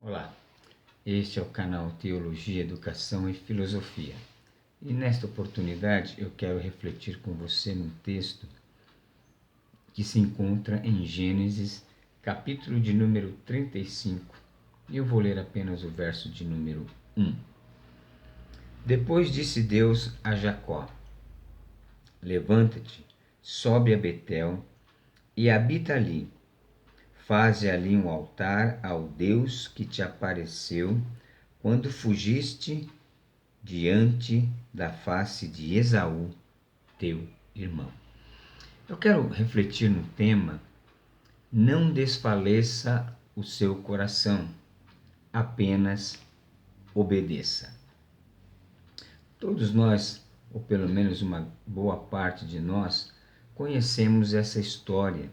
Olá, este é o canal Teologia, Educação e Filosofia. E nesta oportunidade eu quero refletir com você num texto que se encontra em Gênesis, capítulo de número 35. E eu vou ler apenas o verso de número 1. Depois disse Deus a Jacó: Levanta-te, sobe a Betel e habita ali. Faze ali um altar ao Deus que te apareceu quando fugiste diante da face de Esaú, teu irmão. Eu quero refletir no tema: não desfaleça o seu coração, apenas obedeça. Todos nós, ou pelo menos uma boa parte de nós, conhecemos essa história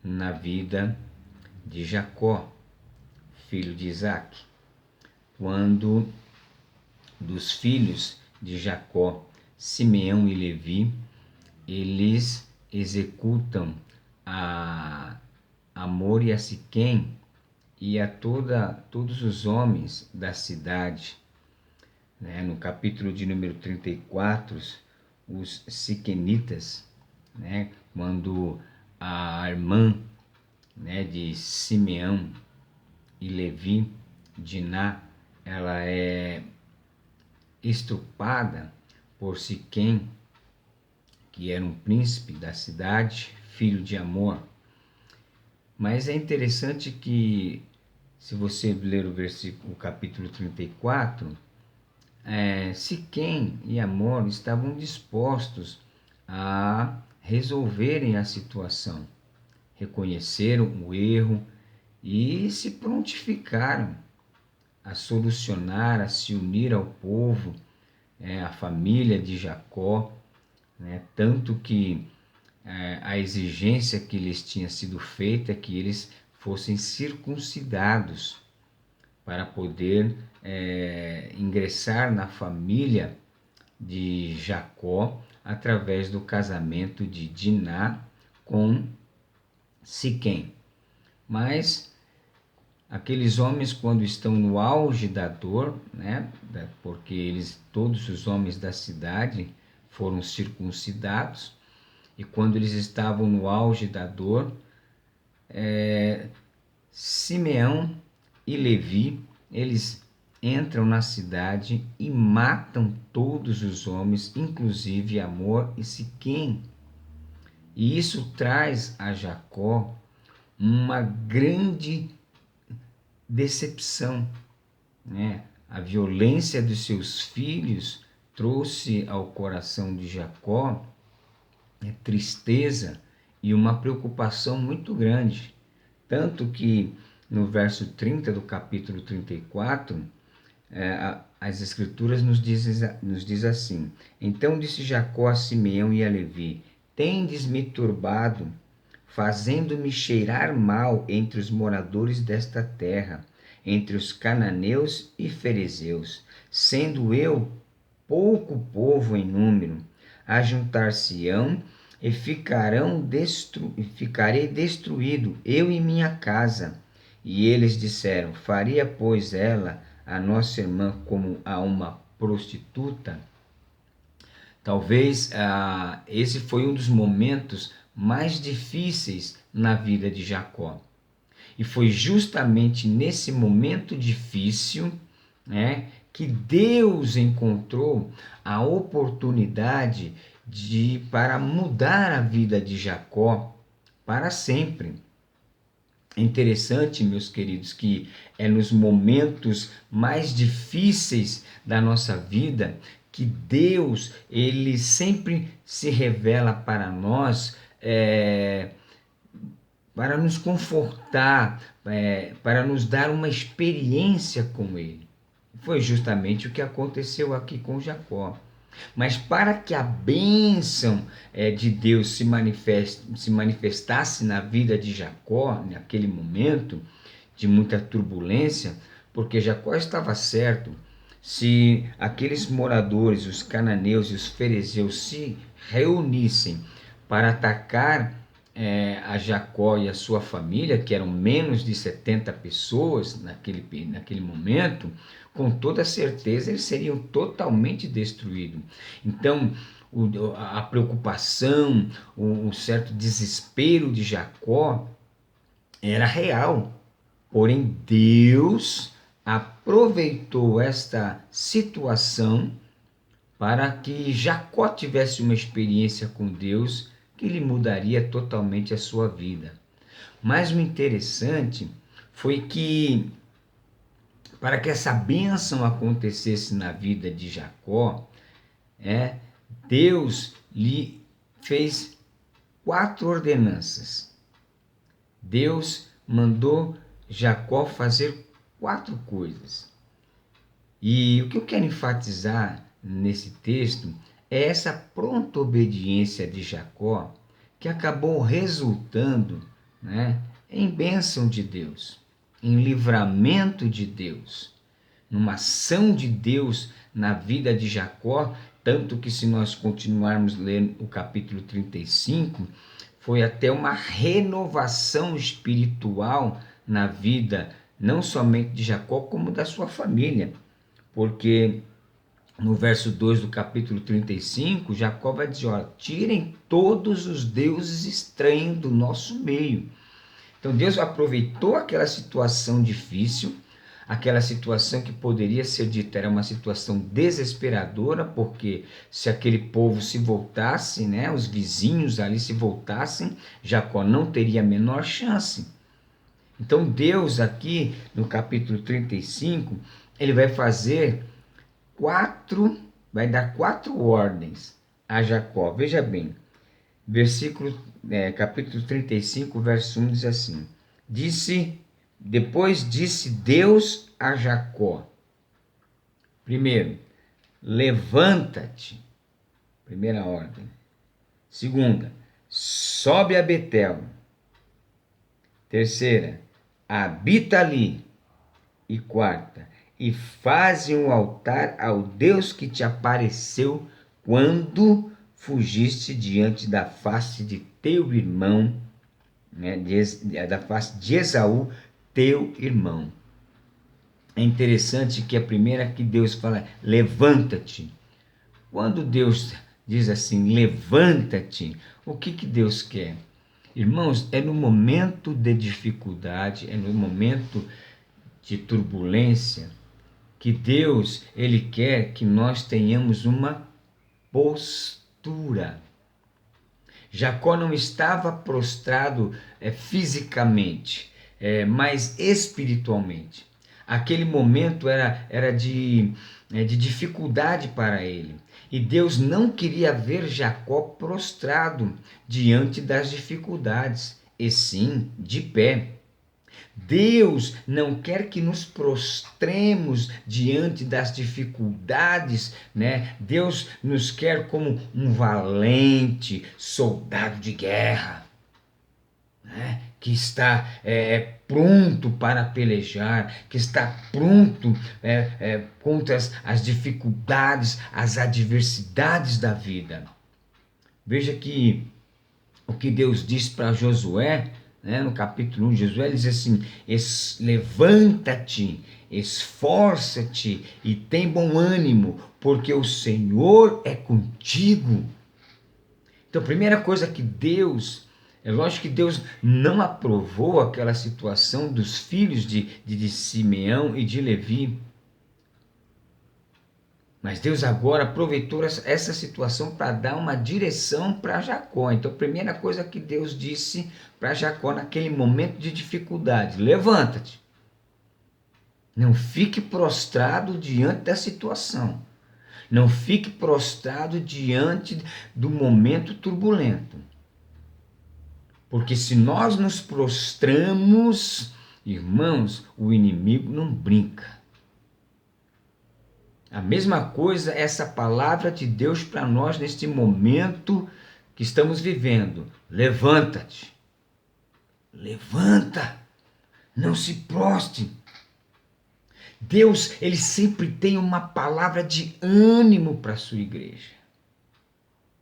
na vida de Jacó, filho de Isaac, quando dos filhos de Jacó, Simeão e Levi, eles executam a Hamor e a Siquém e a todos os homens da cidade. No capítulo de número 34, os siquenitas, quando a irmã de Simeão e Levi, Diná, ela é estrupada por Siquém, que era um príncipe da cidade, filho de Hamor. Mas é interessante que, se você ler o capítulo 34, Siquém e Hamor estavam dispostos a resolverem a situação, reconheceram o erro e se prontificaram a solucionar, a se unir ao povo, a família de Jacó, tanto que a exigência que lhes tinha sido feita é que eles fossem circuncidados para poder ingressar na família de Jacó através do casamento de Diná com Siquém. Mas aqueles homens, quando estão no auge da dor, porque todos os homens da cidade foram circuncidados, e quando eles estavam no auge da dor, Simeão e Levi, eles entram na cidade e matam todos os homens, inclusive Hamor e Siquém. E isso traz a Jacó uma grande decepção. A violência dos seus filhos trouxe ao coração de Jacó tristeza e uma preocupação muito grande. Tanto que no verso 30 do capítulo 34, as Escrituras nos diz assim: Então disse Jacó a Simeão e a Levi: Tendes-me turbado, fazendo-me cheirar mal entre os moradores desta terra, entre os cananeus e ferezeus, sendo eu pouco povo em número. Ajuntar-se-ão e ficarei destruído, eu e minha casa. E eles disseram: Faria, pois, ela a nossa irmã como a uma prostituta? Talvez esse foi um dos momentos mais difíceis na vida de Jacó. E foi justamente nesse momento difícil, que Deus encontrou a oportunidade para mudar a vida de Jacó para sempre. É interessante, meus queridos, que é nos momentos mais difíceis da nossa vida que Deus, ele sempre se revela para nós, para nos confortar, para nos dar uma experiência com ele. Foi justamente o que aconteceu aqui com Jacó. Mas para que a bênção de Deus se manifestasse na vida de Jacó, naquele momento de muita turbulência, porque Jacó estava certo, se aqueles moradores, os cananeus e os ferezeus, se reunissem para atacar a Jacó e a sua família, que eram menos de 70 pessoas naquele momento, com toda certeza eles seriam totalmente destruídos. Então, a preocupação, o certo desespero de Jacó era real. Porém, Deus aproveitou esta situação para que Jacó tivesse uma experiência com Deus que lhe mudaria totalmente a sua vida. Mas o interessante foi que, para que essa bênção acontecesse na vida de Jacó, Deus lhe fez 4 ordenanças. Deus mandou Jacó fazer 4 coisas. E o que eu quero enfatizar nesse texto é essa pronta obediência de Jacó, que acabou resultando, em bênção de Deus, em livramento de Deus, numa ação de Deus na vida de Jacó, tanto que, se nós continuarmos lendo o capítulo 35, foi até uma renovação espiritual na vida, não somente de Jacó, como da sua família. Porque no verso 2 do capítulo 35, Jacó vai dizer: olha, tirem todos os deuses estranhos do nosso meio. Então Deus aproveitou aquela situação difícil, aquela situação que poderia ser dita era uma situação desesperadora, porque se aquele povo se voltasse, os vizinhos ali se voltassem, Jacó não teria a menor chance. Então Deus aqui no capítulo 35, ele vai dar 4 ordens a Jacó. Veja bem, capítulo 35, verso 1 diz assim: Depois disse Deus a Jacó. Primeiro, levanta-te. Primeira ordem. Segunda, sobe a Betel. Terceira, habita ali. E quarta, e faze um altar ao Deus que te apareceu quando fugiste diante da face de teu irmão, da face de Esaú, teu irmão. É interessante que a primeira que Deus fala, levanta-te. Quando Deus diz assim, levanta-te, o que Deus quer? Irmãos, é no momento de dificuldade, é no momento de turbulência, que Deus, ele quer que nós tenhamos uma postura. Jacó não estava prostrado fisicamente, mas espiritualmente. Aquele momento era de dificuldade para ele. E Deus não queria ver Jacó prostrado diante das dificuldades, e sim de pé. Deus não quer que nos prostremos diante das dificuldades, Deus nos quer como um valente soldado de guerra, que está pronto para pelejar, que está pronto contra as dificuldades, as adversidades da vida. Veja que o que Deus diz para Josué, no capítulo 1, Josué diz assim: levanta-te, esforça-te e tem bom ânimo, porque o Senhor é contigo. Então, a primeira coisa que é lógico que Deus não aprovou aquela situação dos filhos de Simeão e de Levi. Mas Deus agora aproveitou essa situação para dar uma direção para Jacó. Então, a primeira coisa que Deus disse para Jacó naquele momento de dificuldade: levanta-te. Não fique prostrado diante da situação. Não fique prostrado diante do momento turbulento. Porque se nós nos prostramos, irmãos, o inimigo não brinca. A mesma coisa, essa palavra de Deus para nós neste momento que estamos vivendo. Levanta-te. Levanta. Não se prostre. Deus, ele sempre tem uma palavra de ânimo para a sua igreja.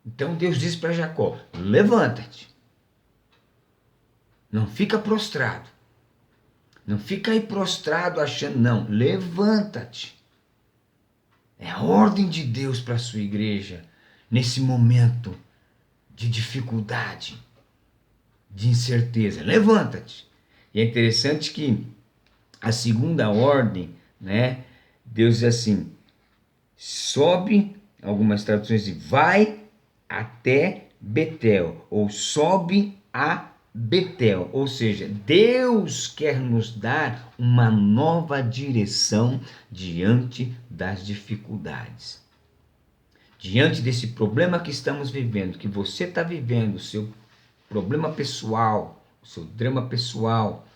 Então Deus diz para Jacó: levanta-te. Não fica prostrado. Não fica aí prostrado achando, não. Levanta-te. É a ordem de Deus para a sua igreja nesse momento de dificuldade, de incerteza. Levanta-te. E é interessante que a segunda ordem, né? Deus diz assim, sobe, algumas traduções dizem, vai até Betel, ou sobe a Betel. Ou seja, Deus quer nos dar uma nova direção diante das dificuldades. Diante desse problema que estamos vivendo, que você está vivendo, o seu problema pessoal, o seu drama pessoal,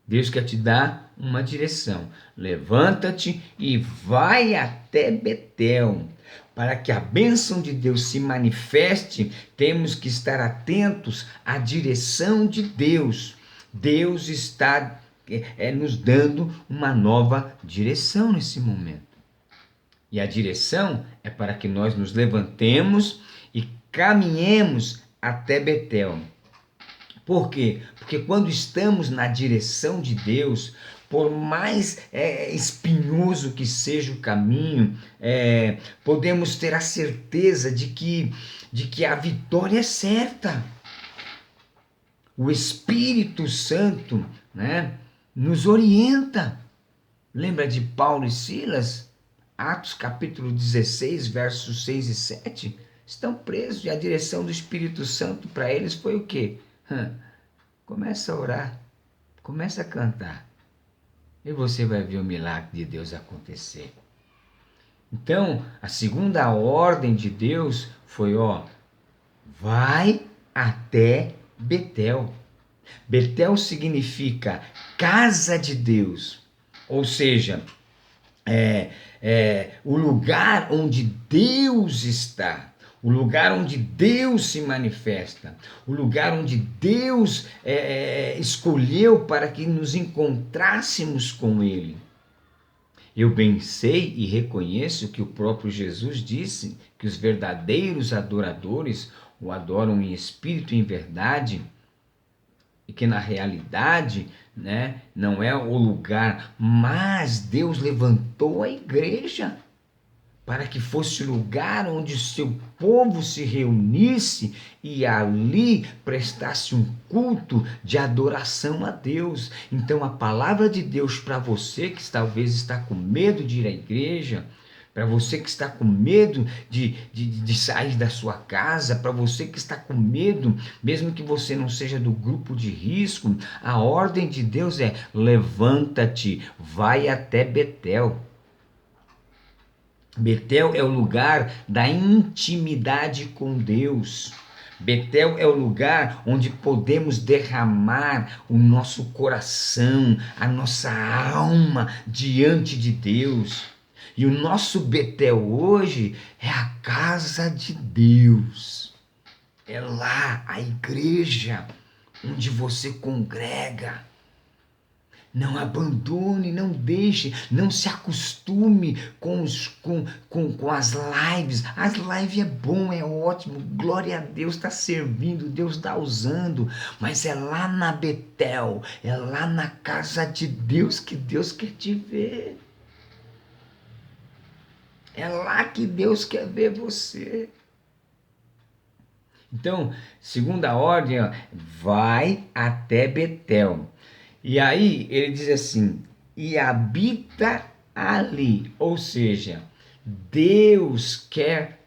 Deus quer te dar uma direção. Levanta-te e vai até Betel. Para que a bênção de Deus se manifeste, temos que estar atentos à direção de Deus. Deus está nos dando uma nova direção nesse momento. E a direção é para que nós nos levantemos e caminhemos até Betel. Por quê? Porque quando estamos na direção de Deus, por mais espinhoso que seja o caminho, podemos ter a certeza de que a vitória é certa. O Espírito Santo, né, nos orienta. Lembra de Paulo e Silas? Atos capítulo 16, versos 6 e 7. Estão presos e a direção do Espírito Santo para eles foi o quê? Começa a orar, começa a cantar e você vai ver o milagre de Deus acontecer. Então, a segunda ordem de Deus foi, vai até Betel. Betel significa casa de Deus, ou seja, o lugar onde Deus está, o lugar onde Deus se manifesta, o lugar onde Deus escolheu para que nos encontrássemos com Ele. Eu bem sei e reconheço que o próprio Jesus disse que os verdadeiros adoradores o adoram em espírito e em verdade, e que na realidade, né, não é o lugar, mas Deus levantou a igreja para que fosse o lugar onde o seu povo se reunisse e ali prestasse um culto de adoração a Deus. Então a palavra de Deus para você que talvez está com medo de ir à igreja, para você que está com medo de sair da sua casa, para você que está com medo, mesmo que você não seja do grupo de risco, a ordem de Deus é: levanta-te, vai até Betel. Betel é o lugar da intimidade com Deus. Betel é o lugar onde podemos derramar o nosso coração, a nossa alma diante de Deus. E o nosso Betel hoje é a casa de Deus. É lá a igreja onde você congrega. Não abandone, não deixe, não se acostume com as lives. As lives é bom, é ótimo, glória a Deus, está servindo, Deus está usando. Mas é lá na Betel, é lá na casa de Deus que Deus quer te ver. É lá que Deus quer ver você. Então, segunda ordem, vai até Betel. E aí ele diz assim, e habita ali. Ou seja, Deus quer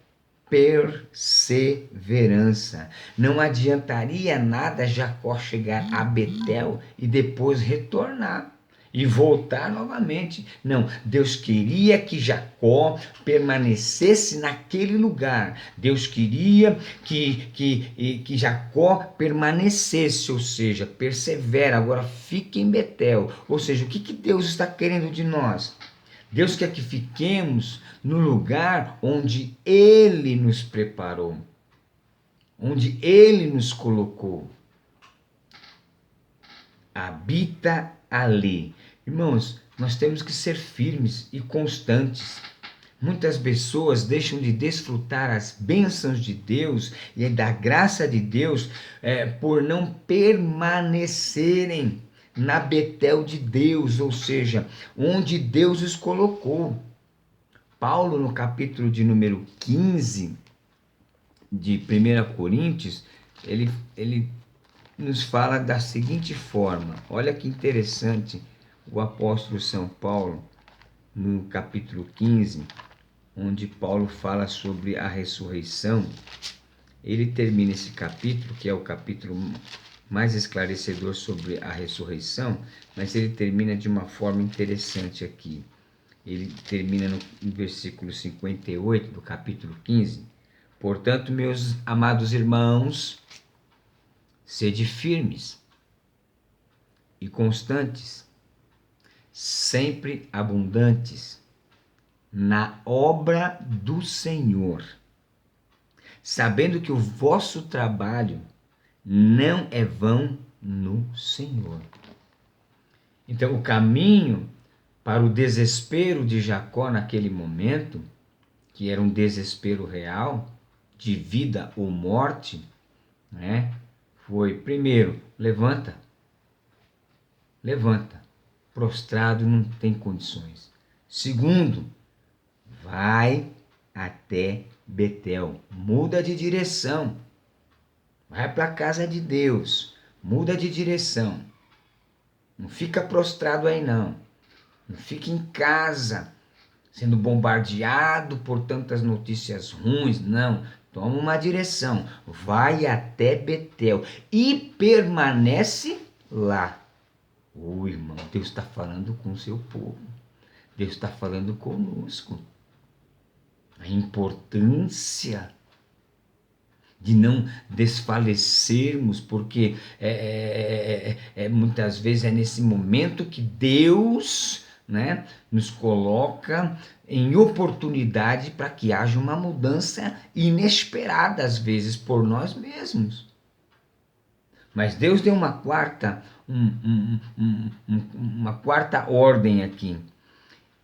perseverança. Não adiantaria nada Jacó chegar a Betel e depois retornar e voltar novamente. Não, Deus queria que Jacó permanecesse naquele lugar. Deus queria que Jacó permanecesse, ou seja, persevera. Agora fique em Betel. Ou seja, o que Deus está querendo de nós? Deus quer que fiquemos no lugar onde Ele nos preparou, onde Ele nos colocou. Habita ali. Irmãos, nós temos que ser firmes e constantes. Muitas pessoas deixam de desfrutar as bênçãos de Deus e da graça de Deus por não permanecerem na Betel de Deus, ou seja, onde Deus os colocou. Paulo, no capítulo de número 15 de 1 Coríntios, ele nos fala da seguinte forma. Olha que interessante o apóstolo São Paulo, no capítulo 15, onde Paulo fala sobre a ressurreição. Ele termina esse capítulo, que é o capítulo mais esclarecedor sobre a ressurreição, mas ele termina de uma forma interessante aqui. Ele termina no versículo 58 do capítulo 15. Portanto, meus amados irmãos, sede firmes e constantes, sempre abundantes na obra do Senhor, sabendo que o vosso trabalho não é vão no Senhor. Então, o caminho para o desespero de Jacó naquele momento, que era um desespero real, de vida ou morte, né? Foi, primeiro, levanta, prostrado não tem condições. Segundo, vai até Betel, muda de direção, vai para a casa de Deus, muda de direção, não fica prostrado aí não fica em casa, sendo bombardeado por tantas notícias ruins, não, toma uma direção, vai até Betel e permanece lá. Irmão, Deus está falando com o seu povo, Deus está falando conosco. A importância de não desfalecermos, porque muitas vezes é nesse momento que Deus, né, nos coloca em oportunidade para que haja uma mudança inesperada, às vezes, por nós mesmos. Mas Deus deu uma quarta ordem aqui.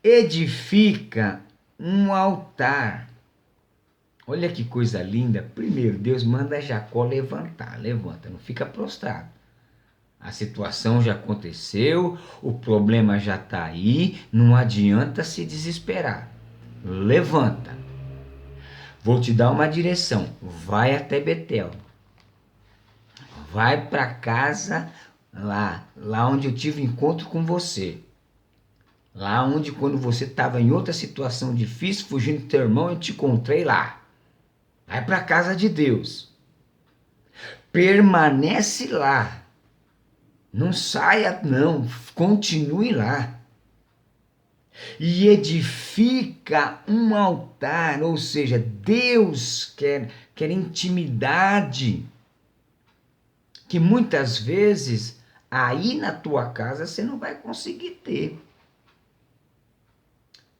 Edifica um altar. Olha que coisa linda. Primeiro, Deus manda Jacó levantar. Levanta, não fica prostrado. A situação já aconteceu, o problema já está aí, não adianta se desesperar. Levanta. Vou te dar uma direção. Vai até Betel. Vai para casa lá onde eu tive encontro com você. Lá onde, quando você estava em outra situação difícil, fugindo do teu irmão, eu te encontrei lá. Vai para a casa de Deus. Permanece lá. Não saia, não. Continue lá. E edifica um altar. Ou seja, Deus quer intimidade. Que muitas vezes aí na tua casa você não vai conseguir ter.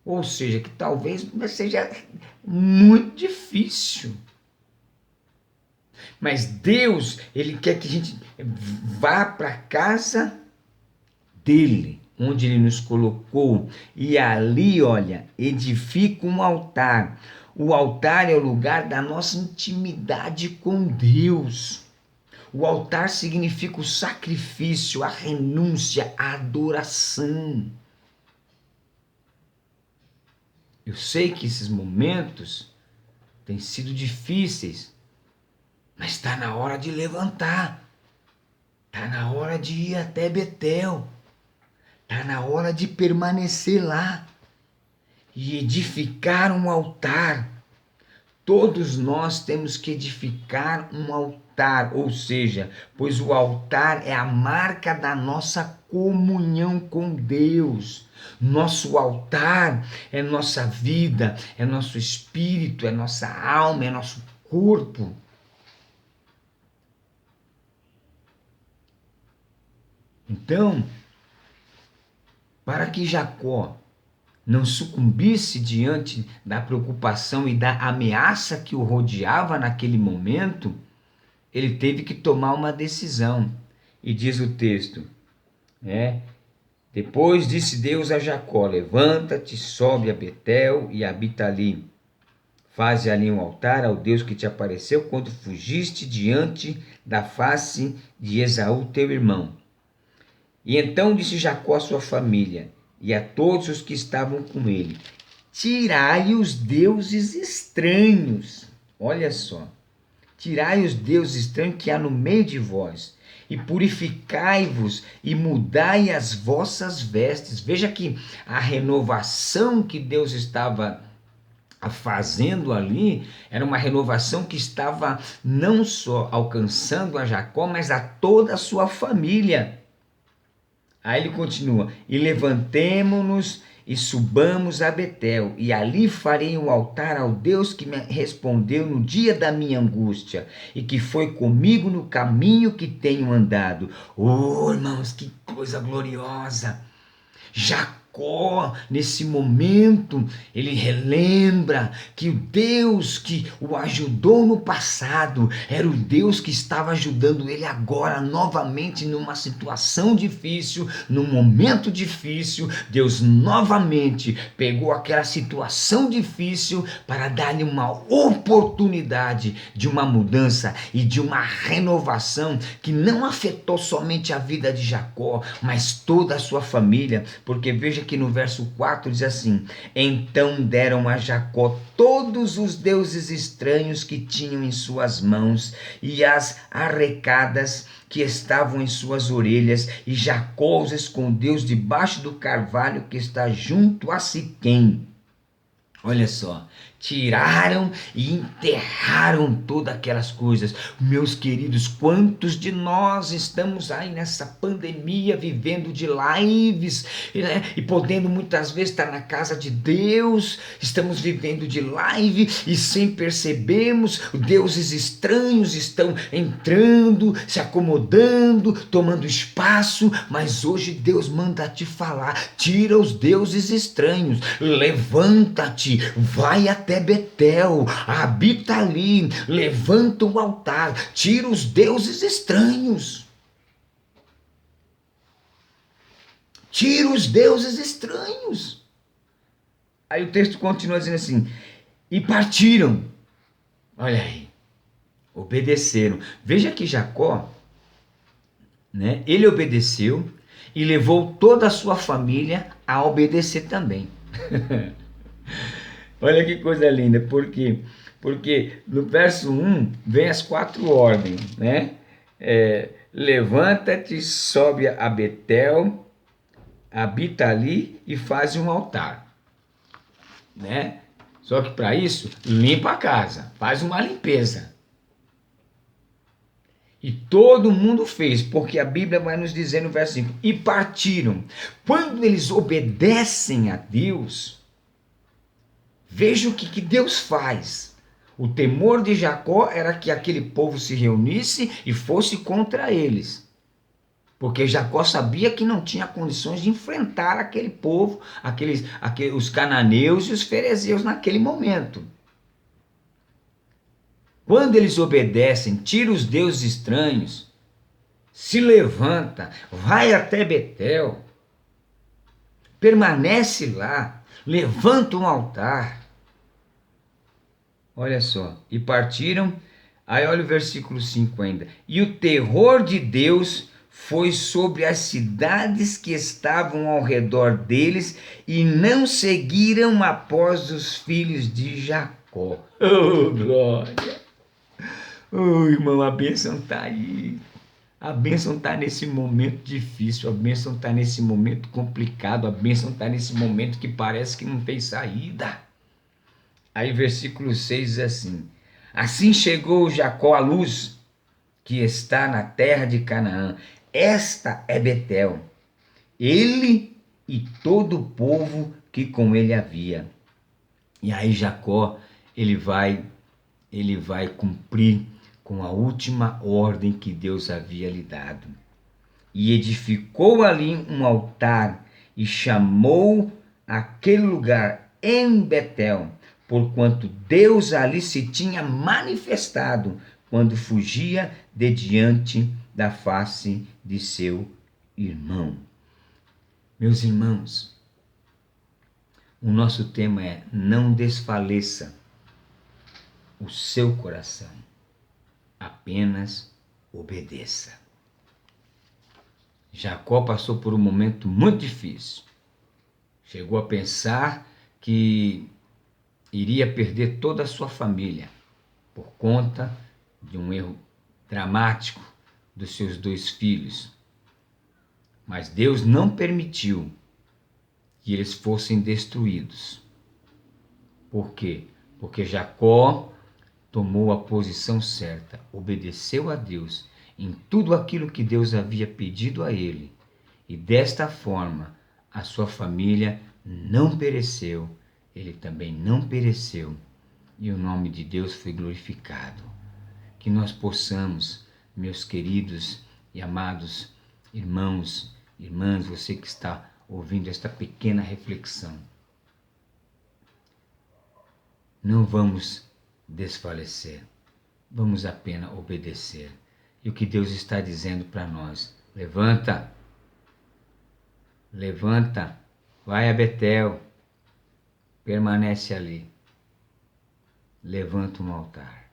Ou seja, que talvez seja muito difícil. Mas Deus, Ele quer que a gente vá para a casa dEle, onde Ele nos colocou. E ali, olha, edifica um altar. O altar é o lugar da nossa intimidade com Deus. O altar significa o sacrifício, a renúncia, a adoração. Eu sei que esses momentos têm sido difíceis, mas está na hora de levantar. Está na hora de ir até Betel. Está na hora de permanecer lá e edificar um altar. Todos nós temos que edificar um altar, ou seja, pois o altar é a marca da nossa comunhão com Deus. Nosso altar é nossa vida, é nosso espírito, é nossa alma, é nosso corpo. Então, para que Jacó não sucumbisse diante da preocupação e da ameaça que o rodeava naquele momento, ele teve que tomar uma decisão. E diz o texto, Depois disse Deus a Jacó: levanta-te, sobe a Betel e habita ali. Faze ali um altar ao Deus que te apareceu quando fugiste diante da face de Esaú, teu irmão. E então disse Jacó à sua família e a todos os que estavam com ele: tirai os deuses estranhos. Olha só. Tirai os deuses estranhos que há no meio de vós, e purificai-vos, e mudai as vossas vestes. Veja que a renovação que Deus estava fazendo ali era uma renovação que estava não só alcançando a Jacó, mas a toda a sua família. Aí ele continua: e levantemo-nos e subamos a Betel, e ali farei um altar ao Deus que me respondeu no dia da minha angústia, e que foi comigo no caminho que tenho andado. Oh, irmãos, que coisa gloriosa! Jacó, nesse momento, ele relembra que o Deus que o ajudou no passado era o Deus que estava ajudando ele agora, novamente, numa situação difícil, num momento difícil. Deus novamente pegou aquela situação difícil para dar-lhe uma oportunidade de uma mudança e de uma renovação que não afetou somente a vida de Jacó, mas toda a sua família. Porque veja que no verso 4 diz assim: então deram a Jacó todos os deuses estranhos que tinham em suas mãos e as arrecadas que estavam em suas orelhas, e Jacó os escondeu debaixo do carvalho que está junto a Siquém. Olha só, tiraram e enterraram todas aquelas coisas. Meus queridos, quantos de nós estamos aí nessa pandemia vivendo de lives, né? E podendo muitas vezes estar na casa de Deus, estamos vivendo de live e sem percebermos, deuses estranhos estão entrando, se acomodando, tomando espaço, mas hoje Deus manda te falar: tira os deuses estranhos, levanta-te, vai até Betel, habita ali, levanta o altar, tira os deuses estranhos. Tira os deuses estranhos. Aí o texto continua dizendo assim: e partiram. Olha aí, obedeceram. Veja que Jacó, né, ele obedeceu e levou toda a sua família a obedecer também. Olha que coisa linda, porque no verso 1 vem as 4 ordens, né? Levanta-te, sobe a Betel, habita ali e faz um altar, né? Só que para isso, limpa a casa, faz uma limpeza. E todo mundo fez, porque a Bíblia vai nos dizer no verso 5, e partiram. Quando eles obedecem a Deus, veja o que Deus faz. O temor de Jacó era que aquele povo se reunisse e fosse contra eles. Porque Jacó sabia que não tinha condições de enfrentar aquele povo, os cananeus e os ferezeus naquele momento. Quando eles obedecem, tira os deuses estranhos, se levanta, vai até Betel, permanece lá, levanta um altar. Olha só, e partiram, aí olha o versículo 5 ainda. E o terror de Deus foi sobre as cidades que estavam ao redor deles, e não seguiram após os filhos de Jacó. Oh, glória! Oh, irmão, a bênção está aí. A bênção está nesse momento difícil, a bênção está nesse momento complicado, a bênção está nesse momento que parece que não tem saída. Aí versículo 6 diz assim: assim chegou Jacó à luz que está na terra de Canaã. Esta é Betel, ele e todo o povo que com ele havia. E aí Jacó, ele vai cumprir com a última ordem que Deus havia lhe dado. E edificou ali um altar e chamou aquele lugar em Betel, porquanto Deus ali se tinha manifestado quando fugia de diante da face de seu irmão. Meus irmãos, o nosso tema é: não desfaleça o seu coração, apenas obedeça. Jacó passou por um momento muito difícil. Chegou a pensar que iria perder toda a sua família por conta de um erro dramático dos seus 2 filhos. Mas Deus não permitiu que eles fossem destruídos. Por quê? Porque Jacó tomou a posição certa, obedeceu a Deus em tudo aquilo que Deus havia pedido a ele. E desta forma, a sua família não pereceu, ele também não pereceu. E o nome de Deus foi glorificado. Que nós possamos, meus queridos e amados irmãos, irmãs, você que está ouvindo esta pequena reflexão, não vamos desfalecer, vamos apenas obedecer. E o que Deus está dizendo para nós: levanta, levanta, vai a Betel, permanece ali, levanta um altar.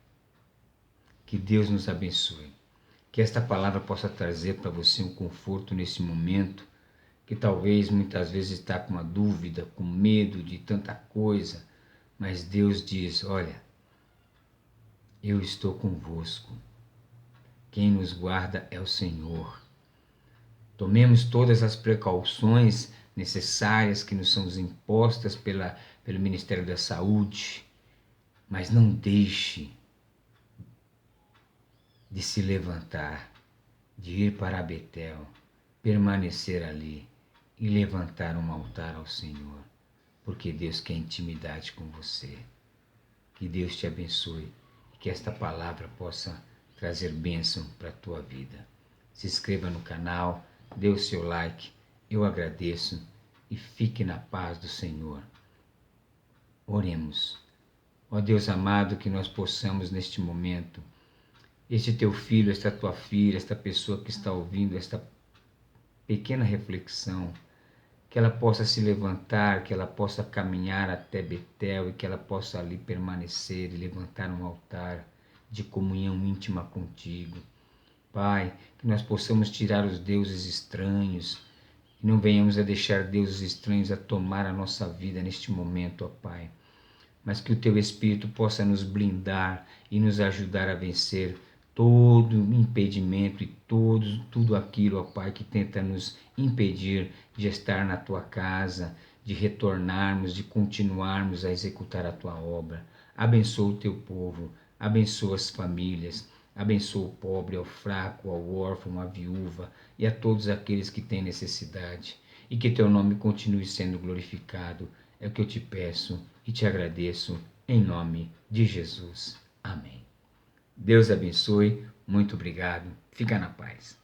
Que Deus nos abençoe, que esta palavra possa trazer para você um conforto nesse momento, que talvez muitas vezes está com uma dúvida, com medo de tanta coisa, mas Deus diz: olha, eu estou convosco. Quem nos guarda é o Senhor. Tomemos todas as precauções necessárias que nos são impostas pelo Ministério da Saúde, mas não deixe de se levantar, de ir para Betel, permanecer ali e levantar um altar ao Senhor, porque Deus quer intimidade com você. Que Deus te abençoe e que esta palavra possa trazer bênção para a tua vida. Se inscreva no canal, dê o seu like, eu agradeço e fique na paz do Senhor. Oremos. Ó Deus amado, que nós possamos neste momento, este teu filho, esta tua filha, esta pessoa que está ouvindo esta pequena reflexão, que ela possa se levantar, que ela possa caminhar até Betel e que ela possa ali permanecer e levantar um altar de comunhão íntima contigo. Pai, que nós possamos tirar os deuses estranhos, que não venhamos a deixar deuses estranhos a tomar a nossa vida neste momento, ó Pai, mas que o Teu Espírito possa nos blindar e nos ajudar a vencer todo impedimento e tudo aquilo, ó Pai, que tenta nos impedir de estar na Tua casa, de retornarmos, de continuarmos a executar a Tua obra. Abençoa o Teu povo, abençoa as famílias, abençoa o pobre, ao fraco, ao órfão, à viúva e a todos aqueles que têm necessidade. E que Teu nome continue sendo glorificado. É o que eu te peço e te agradeço em nome de Jesus. Amém. Deus abençoe, muito obrigado, fica na paz.